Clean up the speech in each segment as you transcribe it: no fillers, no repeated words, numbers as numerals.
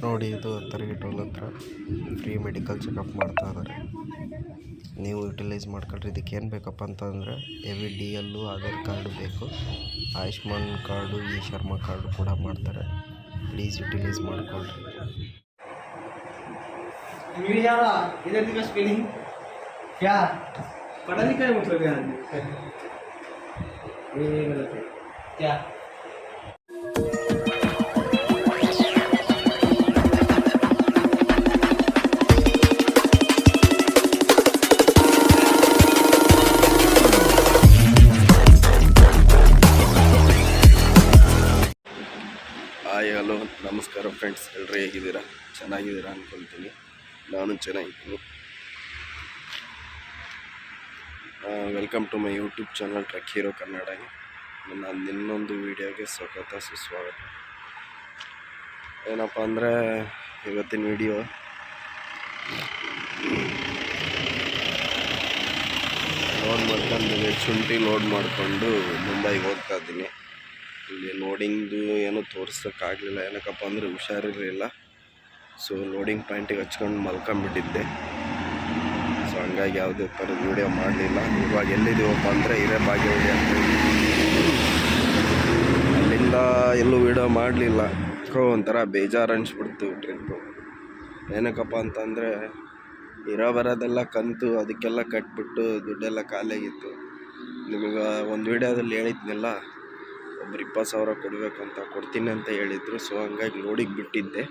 ನೋಡಿ, ಇದು ತರಗಿ ಟೋಲ್ ಹತ್ರ ಫ್ರೀ ಮೆಡಿಕಲ್ ಚೆಕಪ್ ಮಾಡ್ತಾ ಇದ್ದಾರೆ. ನೀವು ಯುಟಿಲೈಸ್ ಮಾಡ್ಕೊಳ್ರಿ. ಇದಕ್ಕೆ ಏನು ಬೇಕಪ್ಪ ಅಂತಂದರೆ ಹೆವಿ ಡಿ ಎಲ್ಲು ಆಧಾರ್ ಕಾರ್ಡು ಬೇಕು. ಆಯುಷ್ಮಾನ್ ಕಾರ್ಡು, ಈ ಶರ್ಮಾ ಕಾರ್ಡು ಕೂಡ ಮಾಡ್ತಾರೆ. ಪ್ಲೀಸ್ ಯುಟಿಲೈಸ್ ಮಾಡ್ಕೊಳ್ರಿ. इधर का स्पेलिंग क्या पढ़ा लिखा है मतलब यार ये गलत है क्या ಹಾಯ್, ಹಲೋ, ನಮಸ್ಕಾರ ಫ್ರೆಂಡ್ಸ್. ಎಲ್ಲರೂ ಹೇಗಿದ್ದೀರಾ? ಚೆನ್ನಾಗಿದ್ದೀರಾ ಅಂದ್ಕೊಳ್ತೀನಿ. ನಾನು ಚೆನ್ನಾಗಿದ್ದೀನಿ. Welcome to my YouTube channel truck hero Kannada. ನನ್ನ ಇನ್ನೊಂದು ವೀಡಿಯೋಗೆ ಸ್ವಾಗತ, ಸುಸ್ವಾಗತ. ಏನಪ್ಪ ಅಂದರೆ ಇವತ್ತಿನ ವಿಡಿಯೋ ಲೋಡ್ ಮಾಡ್ಕೊಂಡು ಶುಂಠಿ ಲೋಡ್ ಮಾಡಿಕೊಂಡು ಮುಂಬೈಗೆ ಹೋಗ್ತಾ ಇದ್ದೀನಿ. ಇಲ್ಲಿ ಲೋಡಿಂಗ್ದು ಏನೂ ತೋರಿಸೋಕ್ಕಾಗಲಿಲ್ಲ. ಏನಕ್ಕಪ್ಪ ಅಂದರೆ ಹುಷಾರಿರಲಿಲ್ಲ. ಸೊ ಲೋಡಿಂಗ್ ಪಾಯಿಂಟಿಗೆ ಹಚ್ಕೊಂಡು ಮಲ್ಕೊಂಬಿಟ್ಟಿದ್ದೆ. ಸೊ ಹಂಗಾಗಿ ಯಾವುದೇ ಥರದ ವೀಡಿಯೋ ಮಾಡಲಿಲ್ಲ. ಇವಾಗ ಎಲ್ಲಿದ್ದೀವಪ್ಪ ಅಂದರೆ ಹಿರೇಬಾಗೇವಾಡಿ ಅಂತ. ಅಲ್ಲಿಂದ ಎಲ್ಲೂ ವೀಡಿಯೋ ಮಾಡಲಿಲ್ಲ. ಒಂಥರ ಬೇಜಾರು ಅನಿಸ್ಬಿಡ್ತು ಟ್ರಿಪ್ಪು. ಏನಕ್ಕಪ್ಪ ಅಂತಂದರೆ ಇರೋ ಬರೋದೆಲ್ಲ ಕಂತು, ಅದಕ್ಕೆಲ್ಲ ಕಟ್ಬಿಟ್ಟು ದುಡ್ಡೆಲ್ಲ ಖಾಲಿಯಾಗಿತ್ತು. ನಿಮಗೆ ಒಂದು ವೀಡಿಯೋದಲ್ಲಿ ಹೇಳಿದ್ನೆಲ್ಲ, ಒಬ್ರು 20,000 ಕೊಡಬೇಕು ಅಂತ, ಕೊಡ್ತೀನಿ ಅಂತ ಹೇಳಿದರು. ಸೊ ಹಂಗಾಗಿ ಲೋಡಿಗೆ ಬಿಟ್ಟಿದ್ದೆ.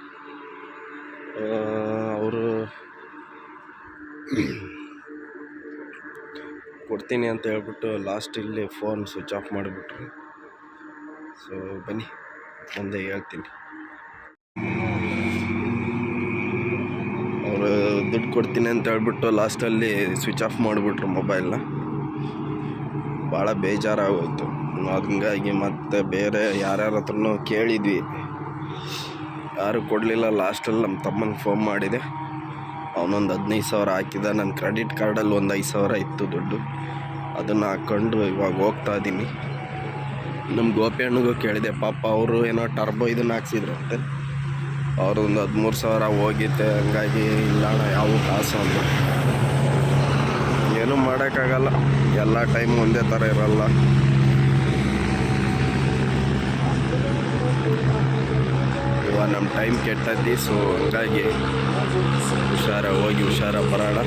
ಅವರು ಕೊಡ್ತೀನಿ ಅಂತ ಹೇಳ್ಬಿಟ್ಟು ಲಾಸ್ಟಲ್ಲಿ ಫೋನ್ ಸ್ವಿಚ್ ಆಫ್ ಮಾಡಿಬಿಟ್ರು. ಸೊ ಬನ್ನಿ ಮುಂದೆ ಹೇಳ್ತೀನಿ. ಅವರು ದುಡ್ಡು ಕೊಡ್ತೀನಿ ಅಂತ ಹೇಳ್ಬಿಟ್ಟು ಲಾಸ್ಟಲ್ಲಿ ಸ್ವಿಚ್ ಆಫ್ ಮಾಡಿಬಿಟ್ರು ಮೊಬೈಲ್ನ. ಭಾಳ ಬೇಜಾರಾಗೋಯ್ತು. ಹಂಗಾಗಿ ಮತ್ತೆ ಬೇರೆ ಯಾರ್ಯಾರ ಹತ್ರನೂ ಕೇಳಿದ್ವಿ, ಯಾರು ಕೊಡಲಿಲ್ಲ. ಲಾಸ್ಟಲ್ಲಿ ನಮ್ಮ ತಮ್ಮನಿಗೆ ಫೋನ್ ಮಾಡಿದೆ. ಅವನೊಂದು 15,000 ಹಾಕಿದ. ನನ್ನ ಕ್ರೆಡಿಟ್ ಕಾರ್ಡಲ್ಲಿ ಒಂದು 5,000 ಇತ್ತು ದುಡ್ಡು. ಅದನ್ನು ಹಾಕ್ಕೊಂಡು ಇವಾಗ ಹೋಗ್ತಾ ಇದ್ದೀನಿ. ನಮ್ಮ ಗೋಪಿ ಹಣ್ಣಿಗೂ ಕೇಳಿದೆ. ಪಾಪ ಅವರು ಏನೋ ಟರ್ಬೋ ಇದನ್ನು ಹಾಕ್ಸಿದ್ರಂತೆ. ಅವ್ರೊಂದು 13,000 ಹೋಗಿತ್ತೆ. ಹಂಗಾಗಿ ಇಲ್ಲಣ್ಣ ಯಾವ ಕಾಸು ಅಂತ ಏನೂ ಮಾಡೋಕ್ಕಾಗಲ್ಲ. ಎಲ್ಲ ಟೈಮ್ ಒಂದೇ ಥರ ಇರಲ್ಲ. ಇವಾಗ ನಮ್ಮ ಟೈಮ್ ಕೆಟ್ಟದ್ದಿ. ಸೊ ಹಂಗಾಗಿ ಹೋಗಿ ಹುಷಾರ ಬರೋಣ.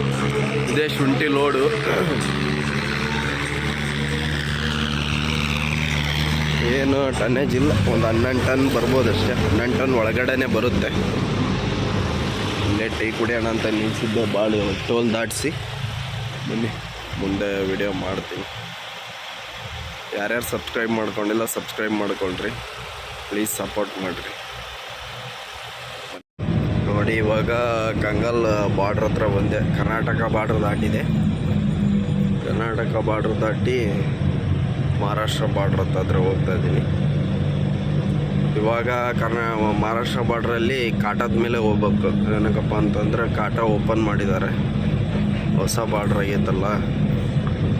ಇದೇ ಶುಂಠಿ ಲೋಡು. ಏನು ಟನ್ನೇಜ್ ಇಲ್ಲ, ಒಂದು 11 ಟನ್ ಬರ್ಬೋದು ಅಷ್ಟೇ. 11 ಟನ್ ಒಳಗಡೆನೇ ಬರುತ್ತೆ. ಇಲ್ಲೇ ಟೀ ಕುಡಿಯೋಣ ಅಂತ ನಿಲ್ಸಿದ್ದೆ. ಭಾಳ ಟೋಲ್ ದಾಟಿಸಿ ಬನ್ನಿ, ಮುಂದೆ ವಿಡಿಯೋ ಮಾಡ್ತೀನಿ. ಯಾರ್ಯಾರು ಸಬ್ಸ್ಕ್ರೈಬ್ ಮಾಡ್ಕೊಂಡಿಲ್ಲ ಸಬ್ಸ್ಕ್ರೈಬ್ ಮಾಡ್ಕೊಳ್ರಿ. ಪ್ಲೀಸ್ ಸಪೋರ್ಟ್ ಮಾಡಿರಿ. ನೋಡಿ, ಇವಾಗ ಕಂಗಲ್ ಬಾರ್ಡ್ರ್ ಹತ್ರ ಬಂದೆ. ಕರ್ನಾಟಕ ಬಾರ್ಡ್ರ್ ದಾಟಿದೆ. ಕರ್ನಾಟಕ ಬಾರ್ಡ್ರ್ ದಾಟಿ ಮಹಾರಾಷ್ಟ್ರ ಬಾರ್ಡ್ರ್ ಹತ್ರ ಹೋಗ್ತಾ ಇದ್ದೀನಿ. ಇವಾಗ ಮಹಾರಾಷ್ಟ್ರ ಬಾರ್ಡ್ರಲ್ಲಿ ಕಾಟದ ಮೇಲೆ ಹೋಗ್ಬೇಕು. ಏನಕ್ಕಪ್ಪ ಅಂತಂದರೆ ಕಾಟ ಓಪನ್ ಮಾಡಿದ್ದಾರೆ. ಹೊಸ ಬಾರ್ಡ್ರ್ ಆಗೈತಲ್ಲ,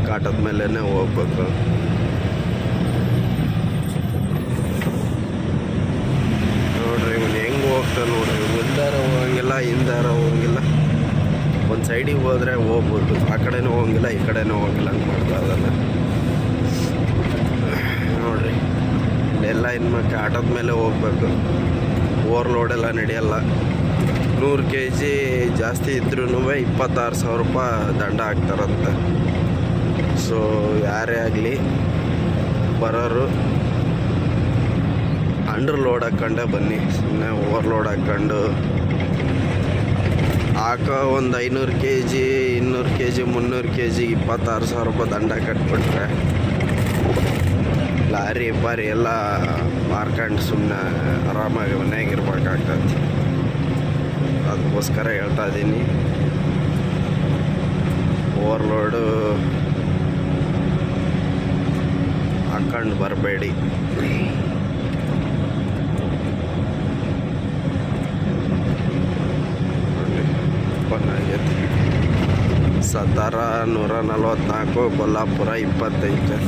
ಕಾಟದ ಮೇಲೇ ಹೋಗ್ಬೇಕು. ನೋಡ್ರಿ ಇವನು ಹೆಂಗೆ ಹೋಗ್ತಾ ನೋಡ್ರಿ. ಮುಂದಾರ ಹೋಗಂಗಿಲ್ಲ, ಹಿಂದಾರ ಹೋಗಂಗಿಲ್ಲ. ಒಂದು ಸೈಡಿಗೆ ಹೋದರೆ ಹೋಗ್ಬೋದು, ಆ ಕಡೆನೂ ಹೋಗಂಗಿಲ್ಲ, ಈ ಕಡೆನೂ ಹೋಗಂಗಿಲ್ಲ. ಹಂಗೆ ಮಾಡ್ತಾ ಇದ್ದಾನೆ ನೋಡ್ರಿ. ಇಲ್ಲೆಲ್ಲ ಇನ್ಮೇಲೆ ಆಟದ ಮೇಲೆ ಹೋಗ್ಬೇಕು. ಓವರ್ಲೋಡೆಲ್ಲ ನಡೆಯಲ್ಲ. 100 kg ಜಾಸ್ತಿ ಇದ್ರೂ 26,000 ರೂಪಾಯಿ ದಂಡ ಹಾಕ್ತಾರಂತೆ. ಸೊ ಯಾರೇ ಆಗಲಿ ಬರೋರು ಅಂಡರ್ ಲೋಡ್ ಹಾಕ್ಕೊಂಡೆ ಬನ್ನಿ. ಸುಮ್ಮನೆ ಓವರ್ಲೋಡ್ ಹಾಕ್ಕೊಂಡು ಒಂದು 500 kg 200 kg 300 kg 26,000 ರೂಪಾಯಿ ದಂಡ ಕಟ್ಬಿಟ್ರೆ ಲಾರಿ ಪಾರಿ ಎಲ್ಲ ಮಾರ್ಕೊಂಡು ಸುಮ್ಮನೆ ಆರಾಮಾಗಿ ಮನೆಯಾಗಿರ್ಬೇಕಾಗ್ತದೆ. ಅದಕ್ಕೋಸ್ಕರ ಹೇಳ್ತಾ ಇದ್ದೀನಿ, ಓವರ್ಲೋಡು ಹಾಕ್ಕೊಂಡು ಬರಬೇಡಿ. ಸತಾರ 144, ಕೊಲ್ಲಾಪುರ 25.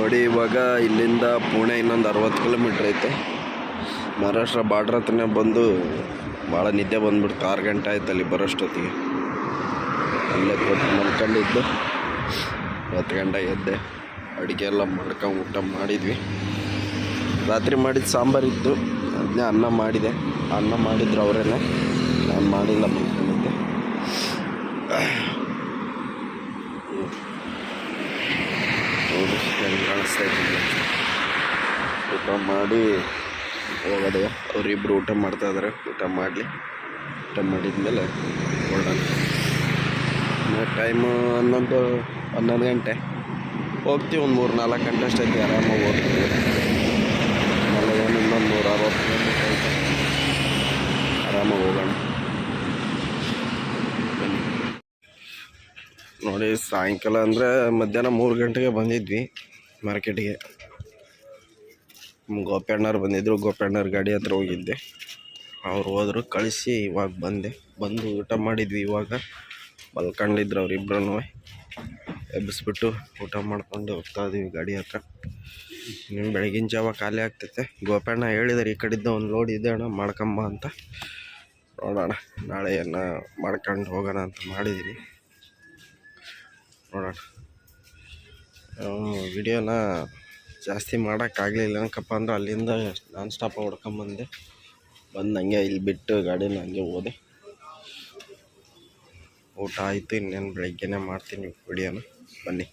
ನೋಡಿ ಇವಾಗ ಇಲ್ಲಿಂದ ಪುಣೆ ಇನ್ನೊಂದು 60 ಕಿಲೋಮೀಟ್ರ್ ಐತೆ. ಮಹಾರಾಷ್ಟ್ರ ಬಾರ್ಡ್ರ್ ಹತ್ರನೇ ಬಂದು ಭಾಳ ನಿದ್ದೆ ಬಂದ್ಬಿಡ್ತು. 6 ಗಂಟೆ ಆಯ್ತು ಅಲ್ಲಿ ಬರೋಷ್ಟೊತ್ತಿಗೆ. ಅಲ್ಲೇ ಕೊಟ್ಟು ಮಲ್ಕೊಂಡಿದ್ದು 10 ಗಂಟೆಗೆ ಎದ್ದೆ. ಅಡುಗೆ ಎಲ್ಲ ಮಾಡ್ಕೊಂಡು ಊಟ ಮಾಡಿದ್ವಿ. ರಾತ್ರಿ ಮಾಡಿದ ಸಾಂಬಾರಿತ್ತು, ಅದನ್ನೇ ಅನ್ನ ಮಾಡಿದೆ. ಅನ್ನ ಮಾಡಿದ್ರು ಅವರೇನೆ, ನಾನು ಮಾಡಿಲ್ಲ, ಮಲ್ಕೊಂಡಿದ್ದೆ. ನೋಡಿ ಹೆಂಗೆ ಕಾಣಿಸ್ತಾ ಇದ್ದೀನಿ. ಊಟ ಮಾಡಿ ಹೋಗೋದೆ. ಅವರಿಬ್ಬರು ಊಟ ಮಾಡ್ತಾಯಿದ್ದಾರೆ. ಊಟ ಮಾಡಲಿ. ಊಟ ಮಾಡಿದ್ಮೇಲೆ ಹೊರಡೋಣ. ಟೈಮು 11 ಗಂಟೆ. ಹೋಗ್ತೀವಿ. ಒಂದು 3-4 ಗಂಟೆ ಅಷ್ಟೈತಿ. ಆರಾಮಾಗಿ ಹೋಗ್ತೀವಿ. ಆಮೇಲೆ ಏನು ಇನ್ನೊಂದು 160 ಕಿಲೋಮೀಟ್ರ್ ಐತೆ. ಆರಾಮಾಗಿ ಹೋಗೋಣ. ನೋಡಿ ಸಾಯಂಕಾಲ ಅಂದರೆ ಮಧ್ಯಾಹ್ನ 3 ಗಂಟೆಗೆ ಬಂದಿದ್ವಿ ಮಾರ್ಕೆಟಿಗೆ. ಗೋಪಣ್ಣವ್ರು ಬಂದಿದ್ದರು. ಗೋಪಣ್ಣವ್ರ ಗಾಡಿ ಹತ್ರ ಹೋಗಿದ್ದೆ. ಅವ್ರು ಹೋದ್ರು, ಕಳಿಸಿ ಇವಾಗ ಬಂದು ಊಟ ಮಾಡಿದ್ವಿ. ಇವಾಗ ಮಲ್ಕೊಂಡಿದ್ರು ಅವರಿಬ್ಬರೂ. ಎಬ್ಬಿಸ್ಬಿಟ್ಟು ಊಟ ಮಾಡ್ಕೊಂಡು ಹೋಗ್ತಾ ಇದೀವಿ ಗಾಡಿ ಹತ್ರ. ನಿಮ್ಮ ಬೆಳಗಿನ ಜಾವ ಖಾಲಿ ಆಗ್ತೈತೆ. ಗೋಪಣ್ಣ ಹೇಳಿದಾರೆ ಈ ಕಡೆಯಿಂದ ಒಂದು ಲೋಡ್ ಇದೆ ಅಣ್ಣ ಮಾಡ್ಕೊಂಬ ಅಂತ. ನೋಡೋಣ ನಾಳೆ ಏನು ಮಾಡ್ಕೊಂಡು ಹೋಗೋಣ ಅಂತ ಮಾಡಿದ್ದೀನಿ. ನೋಡೋಣ. ವಿಡಿಯೋನ ಜಾಸ್ತಿ ಮಾಡೋಕ್ಕಾಗಲಿಲ್ಲ. ಏನಕ್ಕಪ್ಪ ಅಂದ್ರೆ ಅಲ್ಲಿಂದ ನಾನ್ ಸ್ಟಾಪ್ ಹೊಡ್ಕೊಂಬಂದೆ. ಬಂದು ಹಂಗೆ ಇಲ್ಲಿ ಬಿಟ್ಟು ಗಾಡಿನ ಹಂಗೆ ಹೋದೆ. ಊಟ ಆಯಿತು. ಇನ್ನೇನು ಬೆಳಗ್ಗೆನೇ ಮಾಡ್ತೀನಿ ವಿಡಿಯೋನ. ಬನ್ನಿ.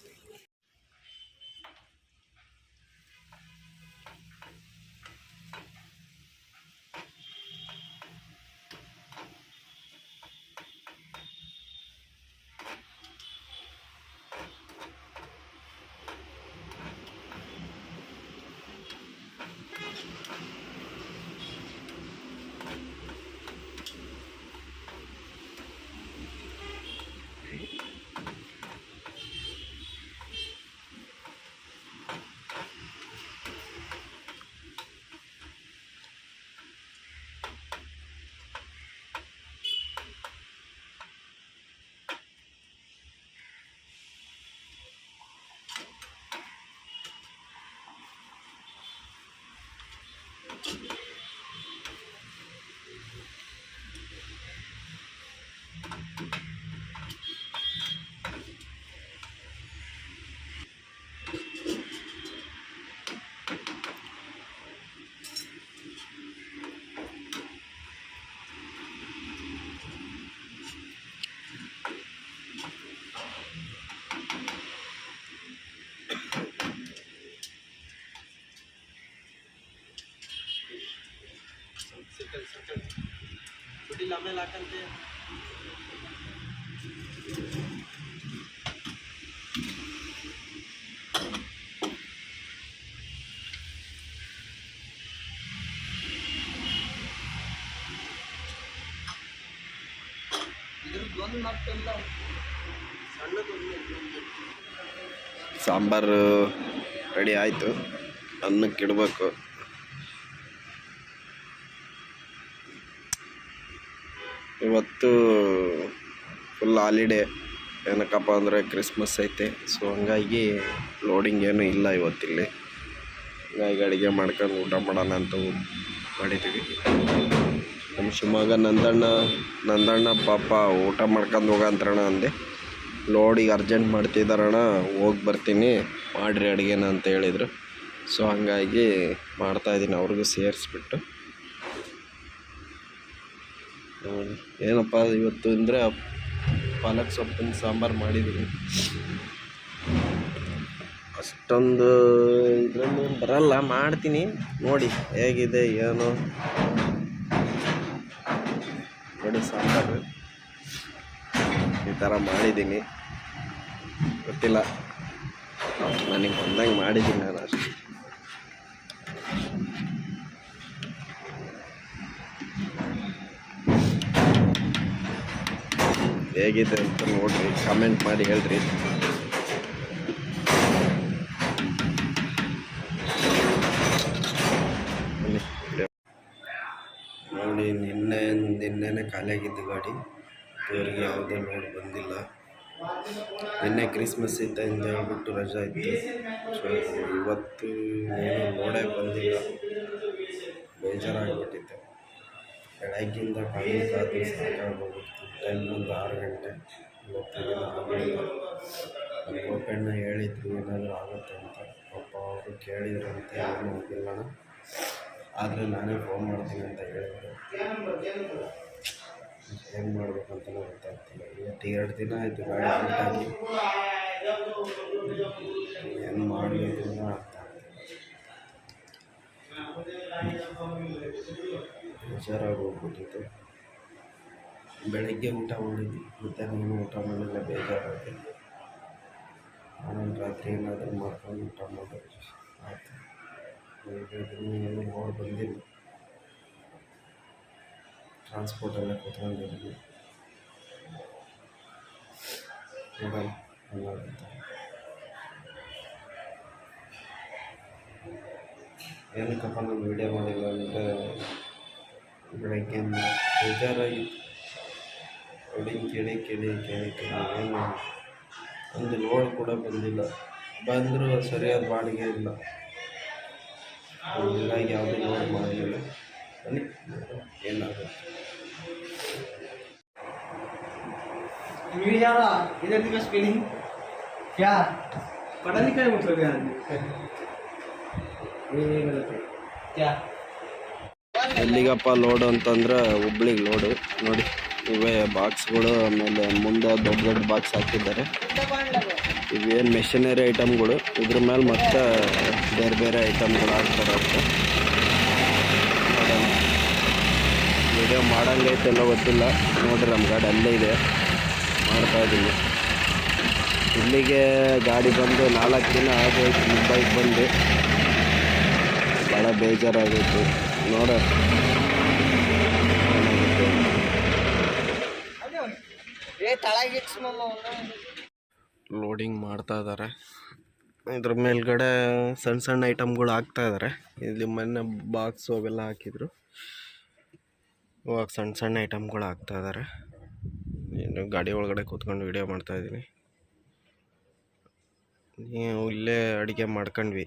ಆಮೇಲೆ ಹಾಕಂತೆ. ಸಾಂಬಾರು ರೆಡಿ ಆಯಿತು. ಅನ್ನಕ್ಕೆ ಇಡಬೇಕು. ಇವತ್ತು ಫುಲ್ ಹಾಲಿಡೇ. ಏನಕ್ಕಪ್ಪ ಅಂದರೆ ಕ್ರಿಸ್ಮಸ್ ಐತೆ. ಸೊ ಹಂಗಾಗಿ ಲೋಡಿಂಗ್ ಏನೂ ಇಲ್ಲ ಇವತ್ತಿಲ್ಲಿ. ಹಂಗಾಗಿ ಅಡುಗೆ ಮಾಡ್ಕೊಂಡು ಊಟ ಮಾಡೋಣ ಅಂತ ಮಾಡಿದ್ದೀವಿ. ನಮ್ಮ ಶಿವಮೊಗ್ಗ ನಂದಣ್ಣ ಪಾಪ ಊಟ ಮಾಡ್ಕೊಂಡು ಹೋಗಂತ್ರಣ ಅಂದೆ. ಲೋಡಿಗೆ ಅರ್ಜೆಂಟ್ ಮಾಡ್ತಿದ್ದಾರಣ್ಣ, ಹೋಗಿ ಬರ್ತೀನಿ ಮಾಡಿರಿ ಅಡುಗೆನ ಅಂತ ಹೇಳಿದರು. ಸೊ ಹಂಗಾಗಿ ಮಾಡ್ತಾಯಿದ್ದೀನಿ ಅವ್ರಿಗೂ ಸೇರಿಸ್ಬಿಟ್ಟು. ಏನಪ್ಪ ಇವತ್ತು ಅಂದರೆ ಪಾಲಕ್ ಸೊಪ್ಪಿನ ಸಾಂಬಾರು ಮಾಡಿದ್ದೀನಿ. ಅಷ್ಟೊಂದು ಇದರಲ್ಲಿ ಬರಲ್ಲ, ಮಾಡ್ತೀನಿ ನೋಡಿ ಹೇಗಿದೆ ಏನು ನೋಡಿ. ಸಾಂಬಾರು ಈ ಥರ ಮಾಡಿದ್ದೀನಿ. ಗೊತ್ತಿಲ್ಲ, ನನಗೆ ಬಂದಂಗೆ ಮಾಡಿದ್ದೀನಿ ನಾನು ಅಷ್ಟೇ. ಹೇಗಿದೆ ಅಂತ ನೋಡಿರಿ, ಕಮೆಂಟ್ ಮಾಡಿ ಹೇಳ್ರಿ. ನೋಡಿ ನಿನ್ನೆನೇ ಖಾಲಿಯಾಗಿದ್ದು ಗಾಡಿ. ಇವರಿಗೆ ಯಾವುದೇ ಲೋಡ್ ಬಂದಿಲ್ಲ. ನಿನ್ನೆ ಕ್ರಿಸ್ಮಸ್ ಇತ್ತು ಅಂತ ಹೇಳ್ಬಿಟ್ಟು ರಜಾ ಇತ್ತು. ಸೊ ಇವತ್ತು ಏನು ನೋಡೇ ಬಂದಿಲ್ಲ, ಬೇಜಾರಾಗ್ಬಿಟ್ಟಿತ್ತು. ಬೆಳಗ್ಗಿಂದ ಕಾದು ಸಾಕಾಗೋಗಿತ್ತು. ಟೈಮ್ ಒಂದು 6 ಗಂಟೆ. ಇವತ್ತಿನ ಆಗಲಿಲ್ಲ. ನಮ್ಮ ಗೋಪಣ್ಣ ಹೇಳಿದ್ರು ಏನಾದರೂ ಆಗುತ್ತೆ ಅಂತ. ಪಾಪ ಅವರು ಕೇಳಿದ್ರಂತೆ, ಏನು ಹೋಗಿಲ್ಲಣ, ಆದರೆ ನಾನೇ ಫೋನ್ ಮಾಡ್ತೀನಿ ಅಂತ ಹೇಳಿದ್ರು. ಏನು ಮಾಡ್ಬೇಕಂತಲೂ ಗೊತ್ತಾಗ್ತಿಲ್ಲ. ಇವತ್ತು 2 ದಿನ ಆಯಿತು ಗಾಡಿ ಫಿಟ್ಟಾಗಿ, ಏನು ಮಾಡಬೇಕು ಅಂತ ಅರ್ಥ ಆಗ್ತಿಲ್ಲ. ಬೇಜಾರಾಗೋಗ್ಬಿಟ್ಟಿತ್ತು. ಬೆಳಗ್ಗೆ ಊಟ ಮಾಡಿದ್ವಿ, ಮಧ್ಯಾಹ್ನ ಊಟ ಮಾಡಿಲ್ಲ, ಬೇಜಾರಾಗಿ ಆಮೇಲೆ ರಾತ್ರಿ ಏನಾದರೂ ಮಾಡ್ಕೊಂಡು ಊಟ ಮಾಡೋದು ಆಯಿತು. ಏನು ನೋಡಿ ಬಂದಿಲ್ಲ, ಟ್ರಾನ್ಸ್ಪೋರ್ಟಲ್ಲೇ ಕೂತ್ಕೊಂಡಿದ್ದೀನಿ. ನೋಡೋಣ ಏನಾಗುತ್ತೆ. ಏನಕ್ಕಪ್ಪ ನಾನು ವೀಡಿಯೋ ಮಾಡಿಲ್ಲ ಅಂದರೆ ಬೆಳಗ್ಗೆ ಬೇಜಾರಾಗಿ ಕೇಳಿ ಏನು ಒಂದು ಲೋಡ್ ಕೂಡ ಬಂದಿಲ್ಲ. ಬಂದರೂ ಸರಿಯಾದ ಬಾಡಿಗೆ ಇಲ್ಲ, ಹೀಗಾಗಿ ಯಾವುದೂ ಲೋಡ್ ಮಾಡಲಿಲ್ಲ. ಬನ್ನಿ ಏನಾಗುತ್ತೆ. यारा इधर की स्पेलिंग क्या पढ़ा लिखा है मतलब यार ये गलत है क्या. ಎಲ್ಲಿಗಪ್ಪ ಲೋಡು ಅಂತಂದ್ರೆ ಹುಬ್ಳಿಗೆ ಲೋಡು. ನೋಡಿ ಇವೇ ಬಾಕ್ಸ್ಗಳು, ಆಮೇಲೆ ಮುಂದೆ ದೊಡ್ಡ ದೊಡ್ಡ ಬಾಕ್ಸ್ ಹಾಕಿದ್ದಾರೆ. ಇವೇನು ಮೆಷಿನರಿ ಐಟಮ್ಗಳು, ಇದ್ರ ಮೇಲೆ ಮತ್ತೆ ಬೇರೆ ಬೇರೆ ಐಟಮ್ಗಳು ಹಾಕ್ತಾರೆ ಅಂತ. ವಿಡಿಯೋ ಮಾಡಂಗೈತೆಲ್ಲ ಗೊತ್ತಿಲ್ಲ. ನೋಡ್ರಿ ನಮ್ಮ ಗಾಡಿ ಅಲ್ಲೇ ಇದೆ, ಮಾಡ್ತಾಯಿದ್ದೀನಿ. ಇಲ್ಲಿಗೆ ಗಾಡಿ ಬಂದು 4 ದಿನ ಆಗೋಯ್ತು ಮುಂಬೈಗೆ ಬಂದು. ಭಾಳ ಬೇಜಾರಾಗೋಯ್ತು. ನೋಡ ಲೋಡಿಂಗ್ ಮಾಡ್ತಾ ಇದ್ದಾರೆ. ಇದ್ರ ಮೇಲ್ಗಡೆ ಸಣ್ಣ ಸಣ್ಣ ಐಟಮ್ಗಳು ಹಾಕ್ತಾ ಇದ್ದಾರೆ. ಇಲ್ಲಿ ಮೊನ್ನೆ ಬಾಕ್ಸು ಅವೆಲ್ಲ ಹಾಕಿದ್ರು, ಇವಾಗ ಸಣ್ಣ ಸಣ್ಣ ಐಟಮ್ಗಳು ಹಾಕ್ತಾ ಇದ್ದಾರೆ. ಇನ್ನು ಗಾಡಿ ಒಳಗಡೆ ಕೂತ್ಕೊಂಡು ವೀಡಿಯೋ ಮಾಡ್ತಾಯಿದ್ದೀನಿ. ನೀವು ಇಲ್ಲೇ ಅಡುಗೆ ಮಾಡ್ಕೊಂಡ್ವಿ,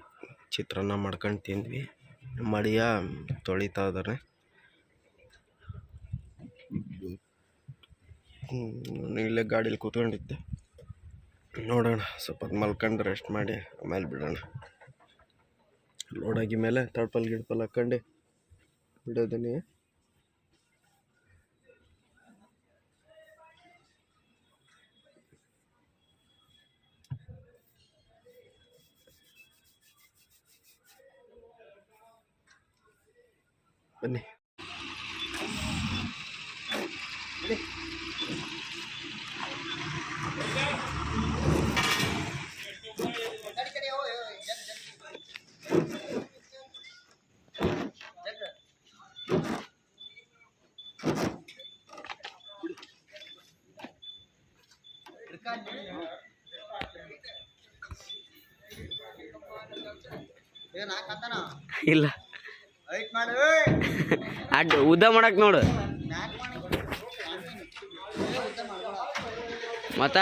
ಚಿತ್ರಾನ್ನ ಮಾಡ್ಕೊಂಡು ತಿಂದ್ವಿ. ಮಡಿಯ ತೊಳಿತಾ ಇದ್ದಾರೆ. ಇಲ್ಲೇ ಗಾಡೀಲಿ ಕೂತ್ಕೊಂಡಿದ್ದೆ. ನೋಡೋಣ, ಸ್ವಲ್ಪ ಮಲ್ಕೊಂಡು ರೆಸ್ಟ್ ಮಾಡಿ ಆಮೇಲೆ ಬಿಡೋಣ. ಲೋಡಾಗಿ ಮೇಲೆ ತಡ್ಪಲ್ ಗಿಡ್ಪಲ್ ಹಾಕ್ಕೊಂಡು ಬಿಡೋದೀನಿ. ಬನ್ನಿ. ಇಲ್ಲ ಅಡ್ಡ ಉದ್ದ ಮಾಡಕ್ ನೋಡು ಮತ್ತ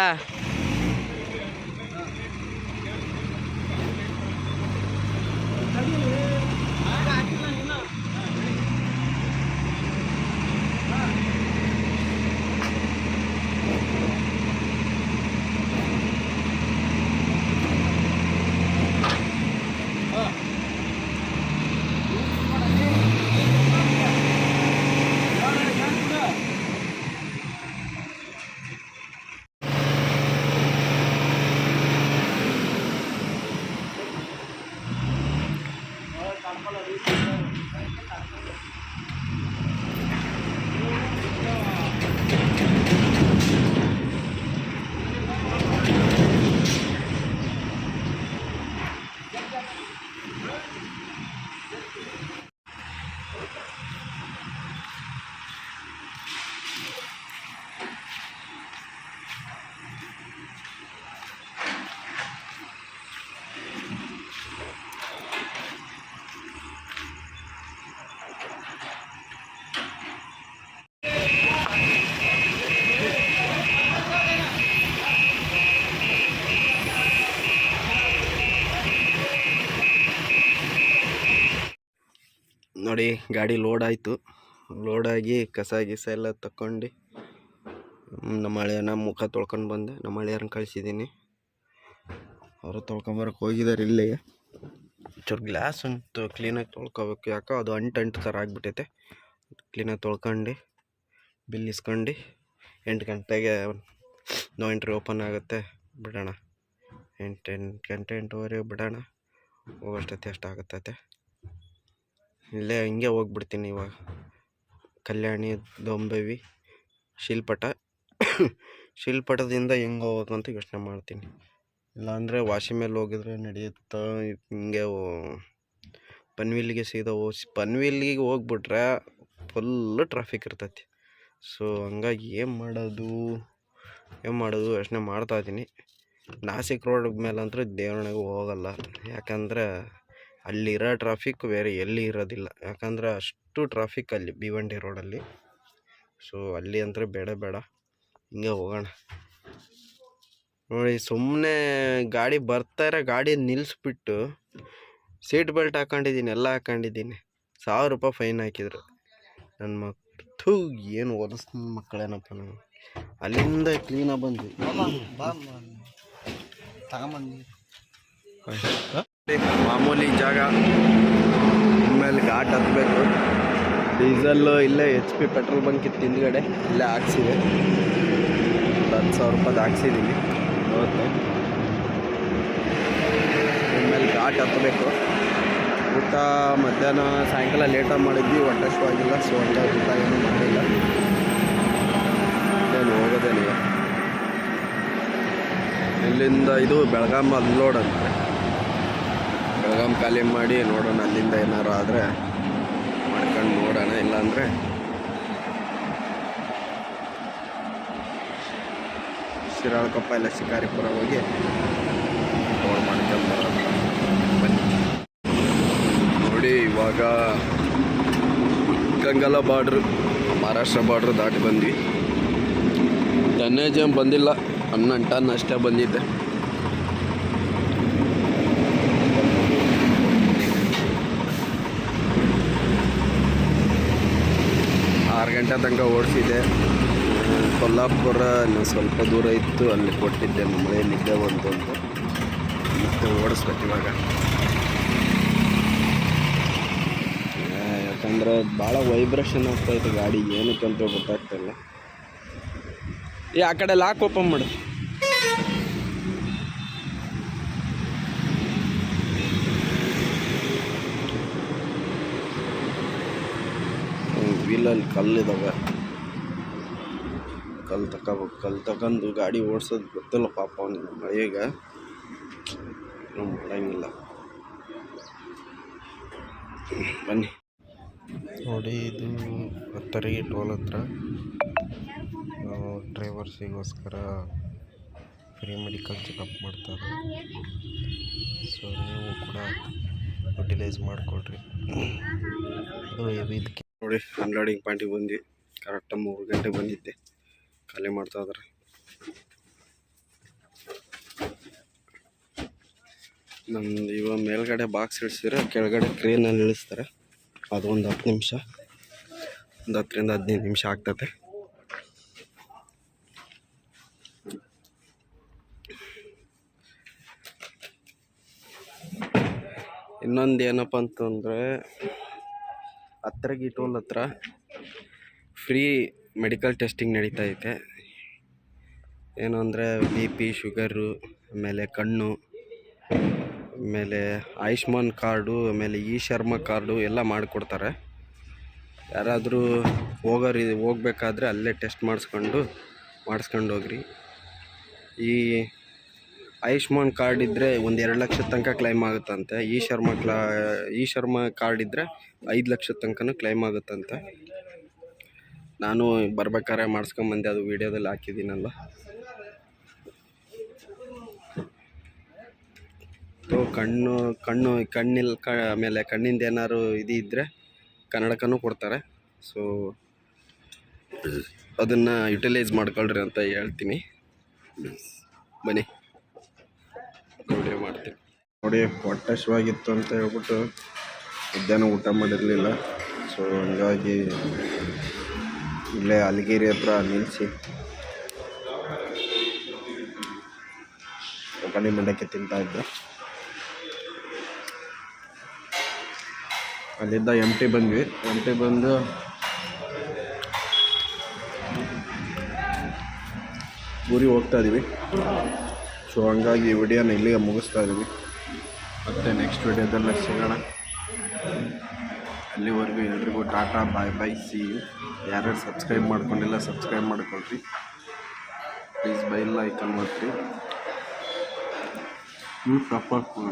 ನೋಡಿ ಗಾಡಿ ಲೋಡ್ ಆಯಿತು. ಲೋಡಾಗಿ ಕಸ ಗಿಸ ಎಲ್ಲ ತಗೊಂಡು ನಮ್ಮ ಹಳೆಯನ ಮುಖ ತೊಳ್ಕೊಂಡು ಬಂದೆ. ನಮ್ಮ ಹಳೆಯರನ್ನ ಕಳಿಸಿದ್ದೀನಿ, ಅವರು ತೊಳ್ಕೊಂಬರಕ್ಕೆ ಹೋಗಿದ್ದಾರೆ. ಇಲ್ಲಿ ಚೂರು ಗ್ಲಾಸ್ ಅಂತೂ ಕ್ಲೀನಾಗಿ ತೊಳ್ಕೊಬೇಕು, ಯಾಕೋ ಅದು ಅಂಟು ಥರ ಆಗಿಬಿಟ್ಟೈತೆ. ಕ್ಲೀನಾಗಿ ತೊಳ್ಕೊಂಡು ಬಿಲ್ ಇಸ್ಕೊಂಡು 8 ಗಂಟೆಗೆ ನೋ ಎಂಟ್ರಿ ಓಪನ್ ಆಗುತ್ತೆ, ಬಿಡೋಣ. 8 ಗಂಟೆ 8:15 ಬಿಡೋಣ, ಹೋಗೋಷ್ಟೊತ್ತೆ ಎಷ್ಟಾಗುತ್ತೈತೆ. ಇಲ್ಲೇ ಹಿಂಗೆ ಹೋಗ್ಬಿಡ್ತೀನಿ ಇವಾಗ. ಕಲ್ಯಾಣಿ, ದೊಂಬವಿ, ಶಿಲ್ಪಟದಿಂದ ಹೆಂಗೆ ಹೋಗ್ಬೇಕಂತ ಯೋಚನೆ ಮಾಡ್ತೀನಿ. ಇಲ್ಲಾಂದರೆ ವಾಶಿ ಮೇಲೆ ಹೋಗಿದ್ರೆ ನಡೆಯುತ್ತಾ. ಹಿಂಗೆ ಪನ್ವಿಲ್ಗೆ ಸೀದಾ ಪನ್ವಿಲ್ಗೆ ಹೋಗ್ಬಿಟ್ರೆ ಫುಲ್ಲು ಟ್ರಾಫಿಕ್ ಇರ್ತೈತಿ. ಸೊ ಹಂಗಾಗಿ ಏನು ಮಾಡೋದು ಯೋಚನೆ ಮಾಡ್ತಾಯಿದ್ದೀನಿ. ನಾಸಿಕ್ ರೋಡ್ ಮೇಲಂತೂ ದೇವರಣೆಗೂ ಹೋಗಲ್ಲ, ಯಾಕಂದರೆ ಅಲ್ಲಿರೋ ಟ್ರಾಫಿಕ್ ಬೇರೆ ಎಲ್ಲಿ ಇರೋದಿಲ್ಲ. ಯಾಕಂದರೆ ಅಷ್ಟು ಟ್ರಾಫಿಕ್ ಅಲ್ಲಿ ಭಿವಂಡಿ ರೋಡಲ್ಲಿ. ಸೊ ಅಲ್ಲಿ ಅಂದರೆ ಬೇಡ, ಹಿಂಗೆ ಹೋಗೋಣ. ನೋಡಿ ಸುಮ್ಮನೆ ಗಾಡಿ ಬರ್ತಾರೆ, ಗಾಡಿ ನಿಲ್ಲಿಸ್ಬಿಟ್ಟು ಸೀಟ್ ಬೆಲ್ಟ್ ಹಾಕೊಂಡಿದ್ದೀನಿ, ಎಲ್ಲ ಹಾಕೊಂಡಿದ್ದೀನಿ. 1000 ರೂಪಾಯಿ ಫೈನ್ ಹಾಕಿದ್ರು. ನನ್ನ ಮಕ್ಕಳು ಏನು ಹೊಲಸ್ ಮಕ್ಕಳೇನಪ್ಪ. ನಾನು ಅಲ್ಲಿಂದ ಕ್ಲೀನಾಗಿ ಬಂದ್ವಿ. ಮಾಮೂಲಿ ಜಾಗ ಆಮೇಲೆ ಘಾಟ್ ಹತ್ತಬೇಕು. ಡೀಸಲ್ಲು ಇಲ್ಲೇ HP ಪೆಟ್ರೋಲ್ ಬಂಕ್ ಇತ್ತು ಹಿಂದ್ಗಡೆ, ಇಲ್ಲೇ ಹಾಕ್ಸಿದೆ. 10,000 ರೂಪಾಯ್ದು ಹಾಕ್ಸಿದ್ದೀನಿ ಅವತ್ತು. ಆಮೇಲೆ ಘಾಟ್ ಹತ್ತಬೇಕು. ಊಟ ಮಧ್ಯಾಹ್ನ ಸಾಯಂಕಾಲ ಲೇಟಾಗಿ ಮಾಡಿದ್ವಿ, ಹೊಟ್ಟೆ ಹಸಿವಾಗಿಲ್ಲ. ಸೊ ಅಂತ ಊಟ ಏನೂ ಮಾಡಿಲ್ಲ, ಏನು ಹೋಗೋದೇ ನೀವು. ಇಲ್ಲಿಂದ ಇದು ಬೆಳಗಾಂ ಅನ್ಲೋಡ್ ಅಂತ, ಬೆಳಗಾಂ ಖಾಲಿ ಮಾಡಿ ನೋಡೋಣ. ಅಲ್ಲಿಂದ ಏನಾರು ಆದರೆ ಮಾಡ್ಕೊಂಡು ನೋಡೋಣ, ಇಲ್ಲಾಂದರೆ ಶಿರಾಳಕೊಪ್ಪ ಇಲ್ಲ ಶಿಕಾರಿಪುರ ಹೋಗಿ ರೋಡ್ ಮಾಡ್ಕೊಂಡು ಬರೋಣ. ಬನ್ನಿ. ನೋಡಿ ಇವಾಗ ಗಂಗಲ ಬಾರ್ಡ್ರು, ಮಹಾರಾಷ್ಟ್ರ ಬಾರ್ಡ್ರು ದಾಟಿ ಬಂದ್ವಿ. ಟನ್ನೇಜ್ ಏನು ಬಂದಿಲ್ಲ, 11 ಟನ್ ಅಷ್ಟೇ ಬಂದಿದ್ದೆ. ಗಂಟೆ ತನಕ ಓಡಿಸಿದೆ. ಕೊಲ್ಲಾಪುರ ಇನ್ನೊಂದು ಸ್ವಲ್ಪ ದೂರ ಇತ್ತು, ಅಲ್ಲಿ ಕೊಟ್ಟಿದ್ದೆ. ನಮ್ಮಳೆ ನಿದ್ದೆ ಬಂತು ಅಂತ ಮತ್ತೆ ಓಡಿಸ್ಬೇಕು ಇವಾಗ. ಯಾಕಂದರೆ ಭಾಳ ವೈಬ್ರೇಷನ್ ಆಗ್ತಾಯಿತ್ತು ಗಾಡಿ, ಏನಕ್ಕಂತ ಗೊತ್ತಾಗ್ತಾಯಿಲ್ಲ. ಆ ಕಡೆ ಲಾಕ್ ಓಪನ್ ಮಾಡು. ವೀಲಲ್ಲಿ ಕಲ್ಲಿದ್ದಾವೆ, ಕಲ್ಲು ತಗೋಬೇಕು. ಕಲ್ಲು ತಗೊಂಡು ಗಾಡಿ ಓಡಿಸೋದು ಗೊತ್ತಿಲ್ಲ ಪಾಪ ಅವನಿಗೆ. ಮಳೆಗೆ ಏನು ಮಾಡೋಂಗಿಲ್ಲ. ಬನ್ನಿ. ನೋಡಿ ಇದು ಹತ್ತರಿಗೆ ಟೋಲ್ ಹತ್ರ ಡ್ರೈವರ್ಸಿಗೋಸ್ಕರ ಫ್ರೀ ಮೆಡಿಕಲ್ ಚೆಕಪ್ ಮಾಡ್ತಾರೆ. ಸೊ ನೀವು ಕೂಡ ಯುಟಿಲೈಸ್ ಮಾಡಿಕೊಡ್ರಿ. ಇದು ನೋಡಿ ಅನ್ಲೋಡಿಂಗ್ ಪಾಯಿಂಟಿಗೆ ಬಂದ್ವಿ. ಕರೆಕ್ಟಾಗಿ 3 ಗಂಟೆಗೆ ಬಂದಿದ್ದೆ, ಖಾಲಿ ಮಾಡ್ತಾ ಇದ್ದಾರೆ. ನಮ್ದು ಇವಾಗ ಮೇಲ್ಗಡೆ ಬಾಕ್ಸ್ ಇಳಿಸಿದ್ರೆ ಕೆಳಗಡೆ ಕ್ರೇನಲ್ಲಿ ಇಳಿಸ್ತಾರೆ. ಅದು ಒಂದು 10 ನಿಮಿಷ, ಒಂದು 10ರಿಂದ 15 ನಿಮಿಷ ಆಗ್ತದೆ. ಇನ್ನೊಂದು ಏನಪ್ಪ ಅಂತಂದರೆ, ಹತ್ತಿರಗಿ ಟೋಲ್ ಹತ್ರ ಫ್ರೀ ಮೆಡಿಕಲ್ ಟೆಸ್ಟಿಂಗ್ ನಡೀತಾ ಐತೆ. ಏನು ಅಂದರೆ BP, ಶುಗರು, ಆಮೇಲೆ ಕಣ್ಣು, ಆಮೇಲೆ ಆಯುಷ್ಮಾನ್ ಕಾರ್ಡು, ಆಮೇಲೆ ಶರ್ಮಾ ಕಾರ್ಡು ಎಲ್ಲ ಮಾಡಿಕೊಡ್ತಾರೆ. ಯಾರಾದರೂ ಹೋಗ್ಬೇಕಾದ್ರೆ ಅಲ್ಲೇ ಟೆಸ್ಟ್ ಮಾಡಿಸ್ಕೊಂಡು ಹೋಗ್ರಿ. ಈ ಆಯುಷ್ಮಾನ್ ಕಾರ್ಡ್ ಇದ್ದರೆ 1-2 ಲಕ್ಷದ ತನಕ ಕ್ಲೈಮ್ ಆಗುತ್ತಂತೆ. ಶರ್ಮಾ ಕಾರ್ಡ್ ಇದ್ದರೆ 5 ಲಕ್ಷದ ತನಕನೂ ಕ್ಲೈಮ್ ಆಗುತ್ತಂತೆ. ನಾನು ಬರ್ಬೇಕಾದ್ರೆ ಮಾಡಿಸ್ಕೊಂಬಂದೆ, ಅದು ವೀಡಿಯೋದಲ್ಲಿ ಹಾಕಿದ್ದೀನಲ್ಲ. ಆಮೇಲೆ ಕಣ್ಣಿಂದ ಏನಾದ್ರು ಇದ್ದರೆ ಕನ್ನಡಕನೂ ಕೊಡ್ತಾರೆ. ಸೊ ಅದನ್ನು ಯುಟಿಲೈಸ್ ಮಾಡ್ಕೊಳ್ರಿ ಅಂತ ಹೇಳ್ತೀನಿ. ಬನ್ನಿ ವಿಡಿಯೋ ಮಾಡ್ತೀನಿ. ನೋಡಿ ಹೊಟ್ಟೆ ಹಸಿವಾಗಿತ್ತು ಅಂತ ಹೇಳ್ಬಿಟ್ಟು ಮಧ್ಯಾಹ್ನ ಊಟ ಮಾಡಿರಲಿಲ್ಲ. ಸೊ ಹಂಗಾಗಿ ಇಲ್ಲೇ ಅಲಗಿರಿ ಹತ್ರ ನಿಲ್ಲಿಸಿ ಒಗ್ಗರಣೆ ಮಂಡಕ್ಕಿ ತಿಂತಾಯಿದ್ದೆ. ಅಲ್ಲಿಂದ ಎಮ್ ಟಿ ಬಂದು ಊರಿಗೆ ಹೋಗ್ತಾ ಇದ್ದೀವಿ. ಸೊ ಹಂಗಾಗಿ ವಿಡಿಯೋನ ಇಲ್ಲಿಗೆ ಮುಗಿಸ್ತಾ ಇದ್ದೀವಿ. ಮತ್ತು ನೆಕ್ಸ್ಟ್ ವಿಡಿಯೋದಲ್ಲಿ ಸಿಗೋಣ. ಅಲ್ಲಿವರೆಗೂ ಎಲ್ರಿಗೂ ಟಾಟಾ ಬಾಯ್ ಬಾಯ್, ಸಿ ಯು. ಯಾರ್ಯಾರು ಸಬ್ಸ್ಕ್ರೈಬ್ ಮಾಡ್ಕೊಂಡಿಲ್ಲ ಸಬ್ಸ್ಕ್ರೈಬ್ ಮಾಡ್ಕೊಳ್ರಿ ಪ್ಲೀಸ್. ಬೆಲ್ ಐಕನ್ ಒತ್ತಿರಿ. ತಪ್ಪಾಗಿ